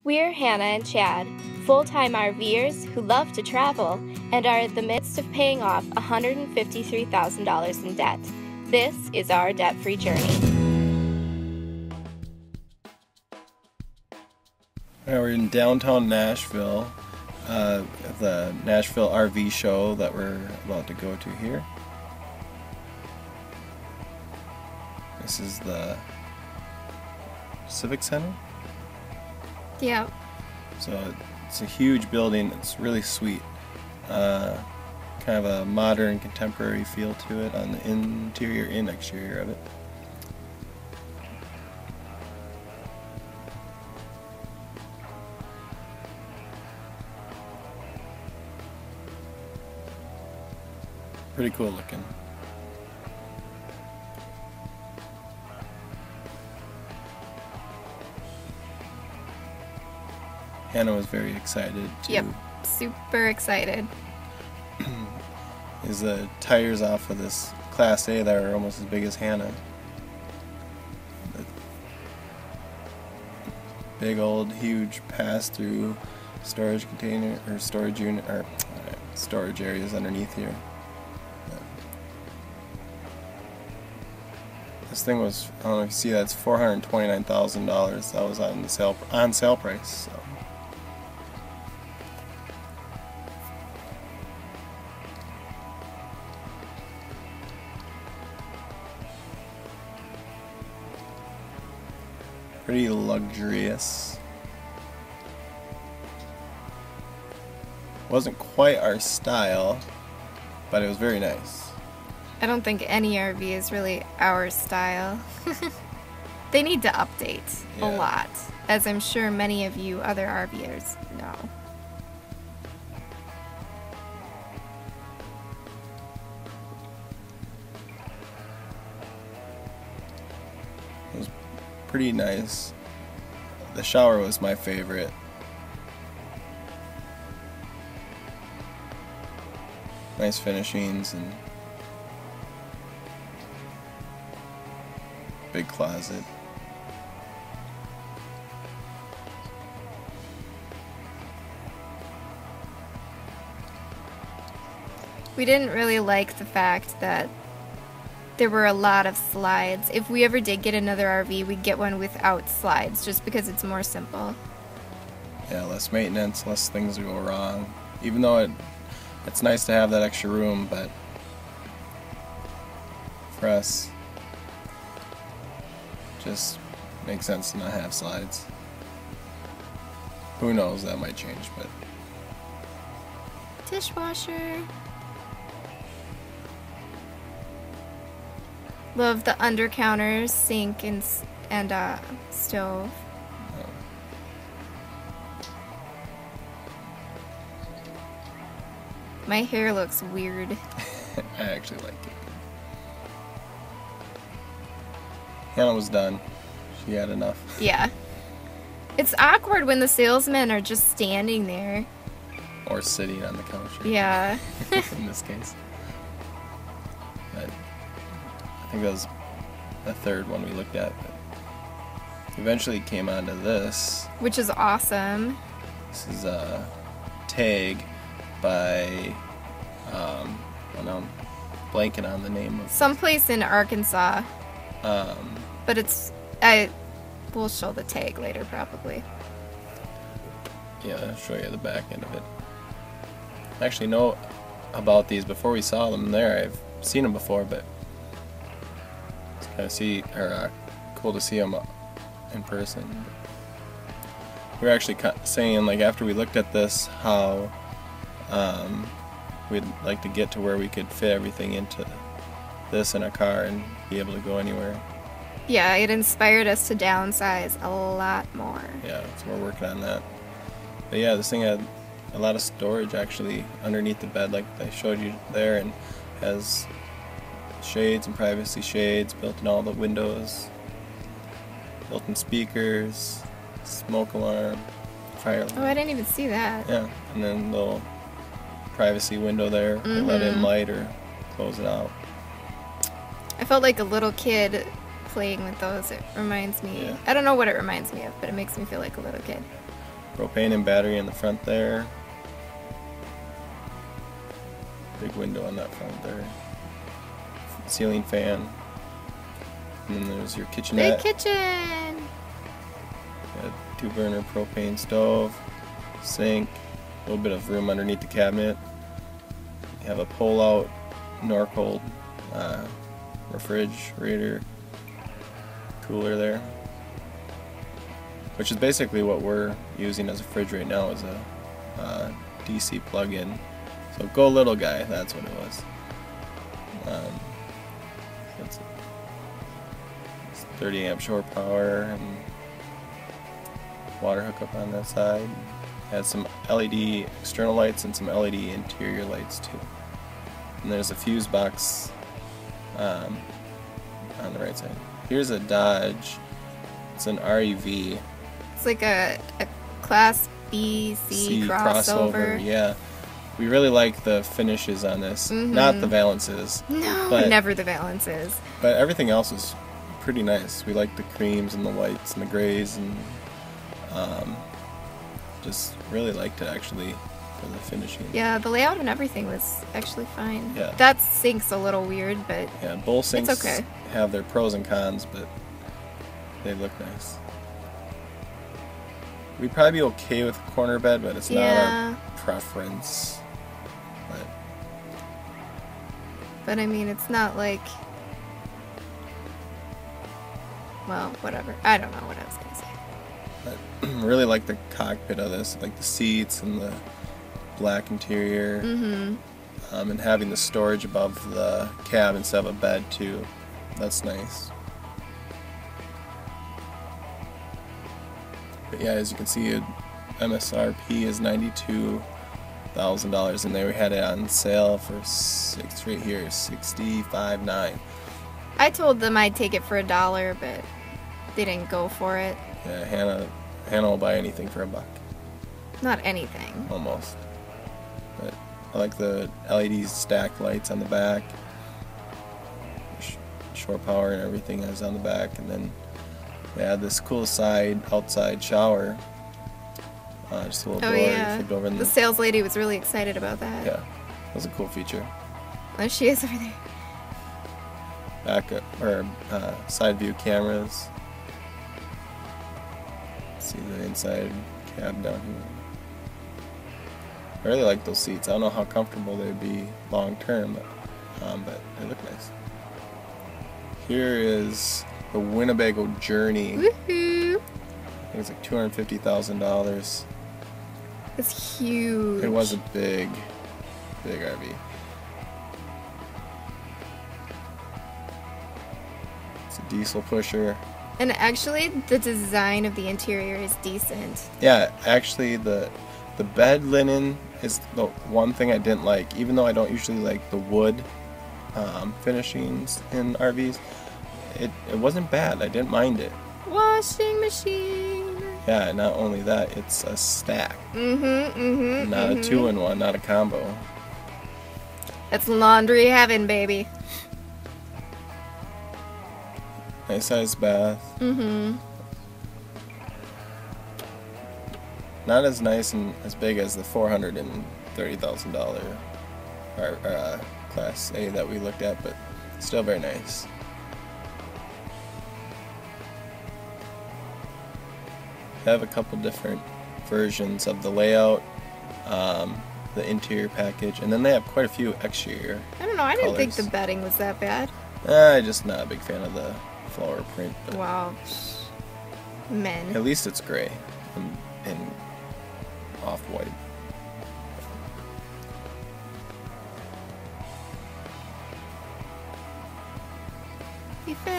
We're Hannah and Chad, full-time RVers who love to travel and are in the midst of paying off $153,000 in debt. This is our debt-free journey. We're in downtown Nashville, the Nashville Rv Show that we're about to go to here. This is the Civic Center. Yeah. So it's a huge building. It's really sweet. Kind of a modern, contemporary feel to it on the interior and exterior of it. Pretty cool looking. Hannah was very excited to. Yep, super excited. Is the tires off of this Class A that are almost as big as Hannah. The big old huge pass-through storage container or storage unit or storage areas underneath here. This thing was, I don't know if you see that, it's $429,000. That was on sale price. So. Pretty luxurious. Wasn't quite our style, but it was very nice. I don't think any RV is really our style. They need to update a lot, as I'm sure many of you other RVers know. It was pretty nice. The shower was my favorite. Nice finishings and big closet. We didn't really like the fact that there were a lot of slides. If we ever did get another RV, we'd get one without slides, just because it's more simple. Yeah, less maintenance, less things go wrong. Even though it's nice to have that extra room, but for us, just makes sense to not have slides. Who knows, that might change, but. Dishwasher. Love the under counters, sink and stove. Oh. My hair looks weird. I actually like it. Hannah was done. She had enough. Yeah. It's awkward when the salesmen are just standing there. Or sitting on the couch. Yeah. In this case. But I think that was the third one we looked at. But eventually came on to this. Which is awesome. This is a tag by, well, now I'm blanking on the name of. Someplace in Arkansas. But we'll show the tag later probably. Yeah, I'll show you the back end of it. I actually know about these before we saw them there. I've seen them before, but it's kind of cool to see them in person. We were actually saying, like, after we looked at this, how we'd like to get to where we could fit everything into this in a car and be able to go anywhere. Yeah, it inspired us to downsize a lot more. Yeah, so we're working on that. But yeah, this thing had a lot of storage actually underneath the bed, like I showed you there, and has shades and privacy shades built in all the windows, built-in speakers, smoke alarm, fire alarm. Oh, I didn't even see that. Yeah, and then little privacy window there to let in light or close it out. I felt like a little kid playing with those. It reminds me, I don't know what it reminds me of, but it makes me feel like a little kid. Propane and battery in the front there. Big window on that front there. Ceiling fan. And then there's your kitchenette. Big kitchen! Got 2-burner propane stove, sink, a little bit of room underneath the cabinet. You have a pull-out Norcold refrigerator cooler there, which is basically what we're using as a fridge right now, is a DC plug-in. So go little guy, that's what it was. It's 30 amp shore power and water hookup on that side. Has some LED external lights and some LED interior lights too. And there's a fuse box on the right side. Here's a Dodge. It's an REV. It's like a Class B, C crossover. Yeah. We really like the finishes on this. Not the valances. No, never the valances. But everything else is pretty nice. We like the creams and the whites and the grays, and just really liked it actually for the finishing. Yeah, the layout and everything was actually fine. Yeah. That sink's a little weird, but yeah, both sinks it's okay. Have their pros and cons, but they look nice. We'd probably be okay with a corner bed, but it's not our preference. But I mean, it's not like, well, whatever. I don't know what I was gonna say. I really like the cockpit of this, like the seats and the black interior, and having the storage above the cab instead of a bed too. That's nice. But yeah, as you can see, MSRP is $92,000, and they had it on sale for right here, $65,900. I told them I'd take it for $1, but they didn't go for it. Yeah, Hannah will buy anything for $1. Not anything. Almost. But I like the LED stack lights on the back. Shore power and everything is on the back, and then they had this cool outside shower. Just a little door you flipped over. The sales lady was really excited about that. Yeah, that was a cool feature. Oh, she is over there. Side view cameras. See the inside cab down here. I really like those seats. I don't know how comfortable they'd be long term, but they look nice. Here is the Winnebago Journey. Woohoo! I think it's like $250,000. It's huge. It was a big RV. It's a diesel pusher. And actually, the design of the interior is decent. Yeah, actually, the bed linen is the one thing I didn't like. Even though I don't usually like the wood finishings in RVs, it wasn't bad. I didn't mind it. Washing machine. Yeah, not only that, it's a stack. Not a 2-in-1, not a combo. It's laundry heaven, baby. Nice sized bath. Not as nice and as big as the $430,000 Class A that we looked at, but still very nice. Have a couple different versions of the layout, the interior package, and then they have quite a few exterior. I don't know, I didn't think the bedding was that bad. I'm just not a big fan of the flower print. But wow. Men. At least it's gray and off-white.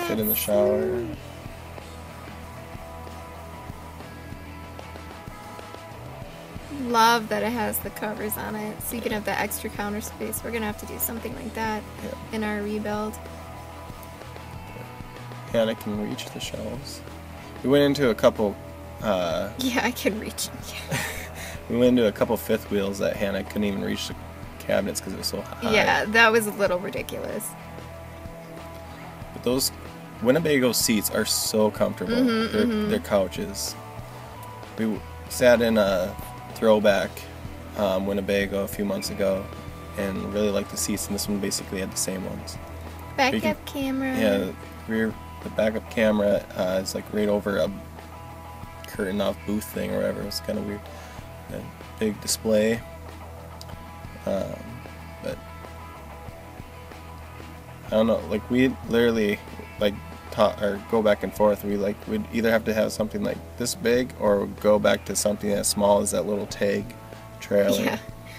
Fit in the shower. Love that it has the covers on it, so you can have that extra counter space. We're gonna have to do something like that in our rebuild. Hannah can reach the shelves. We went into a couple. Yeah, I can reach them. Yeah. We went into a couple fifth wheels that Hannah couldn't even reach the cabinets because it was so high. Yeah, that was a little ridiculous. But those Winnebago seats are so comfortable. They're couches. sat in a throwback Winnebago a few months ago and really liked the seats, and this one basically had the same ones. Backup camera. Yeah, the backup camera is like right over a curtain off booth thing or whatever. It was kind of weird. A big display. But I don't know, like we literally like go back and forth. We'd either have to have something like this big or go back to something as small as that little tag trailer. Yeah,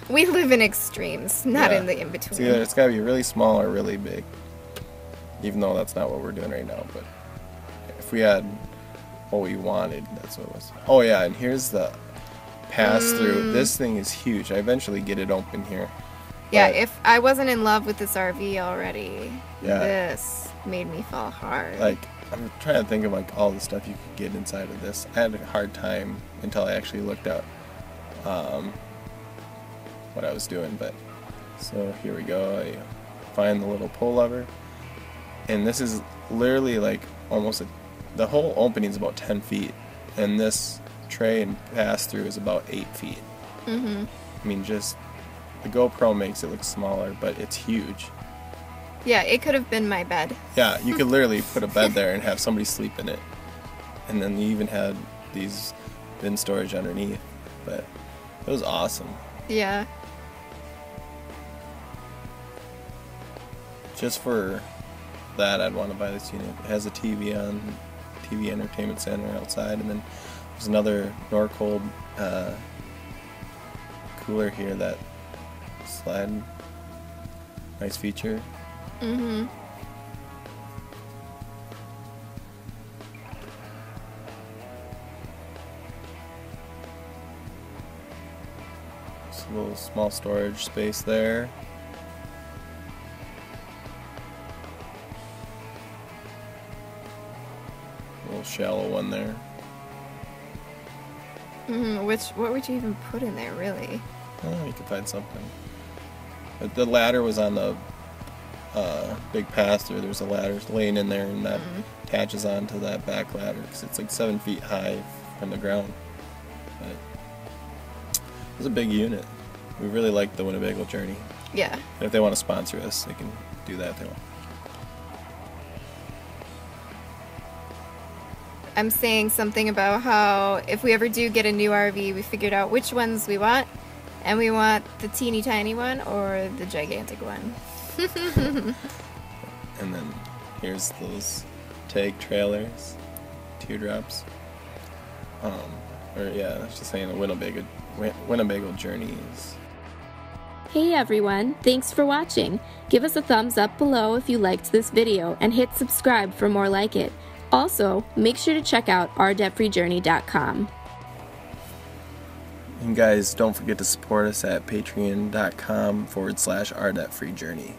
we live in extremes, not in the in-between. It's got to be really small or really big, even though that's not what we're doing right now. But if we had what we wanted, that's what it was. Oh yeah, and here's the pass-through. This thing is huge. I eventually get it open here. Yeah, if I wasn't in love with this RV already, this made me fall hard. Like, I'm trying to think of like all the stuff you could get inside of this. I had a hard time until I actually looked at what I was doing. But so here we go. I find the little pull lever, and this is literally like almost the whole opening is about 10 feet, and this tray and pass through is about 8 feet. I mean, just the GoPro makes it look smaller, but it's huge. Yeah, it could have been my bed. Yeah, you could literally put a bed there and have somebody sleep in it. And then you even had these bin storage underneath. But it was awesome. Yeah. Just for that, I'd want to buy this unit. It has a TV on, TV entertainment center outside, and then there's another Norcold cooler here that slide. Nice feature. Just a little small storage space there. A little shallow one there. What would you even put in there, really? Oh, you could find something. But the ladder was on the big pass-through. There's a ladder laying in there, and that attaches onto that back ladder because it's like 7 feet high from the ground. But it was a big unit. We really liked the Winnebago Journey. Yeah. And if they want to sponsor us, they can do that if they want. I'm saying something about how if we ever do get a new RV, we figured out which ones we want, and we want the teeny tiny one or the gigantic one. And then here's those tag trailers, teardrops. I was just saying the Winnebago Journeys. Hey everyone, thanks for watching. Give us a thumbs up below if you liked this video and hit subscribe for more like it. Also, make sure to check out ourdebtfreejourney.com. And guys, don't forget to support us at patreon.com/ourdebtfreejourney.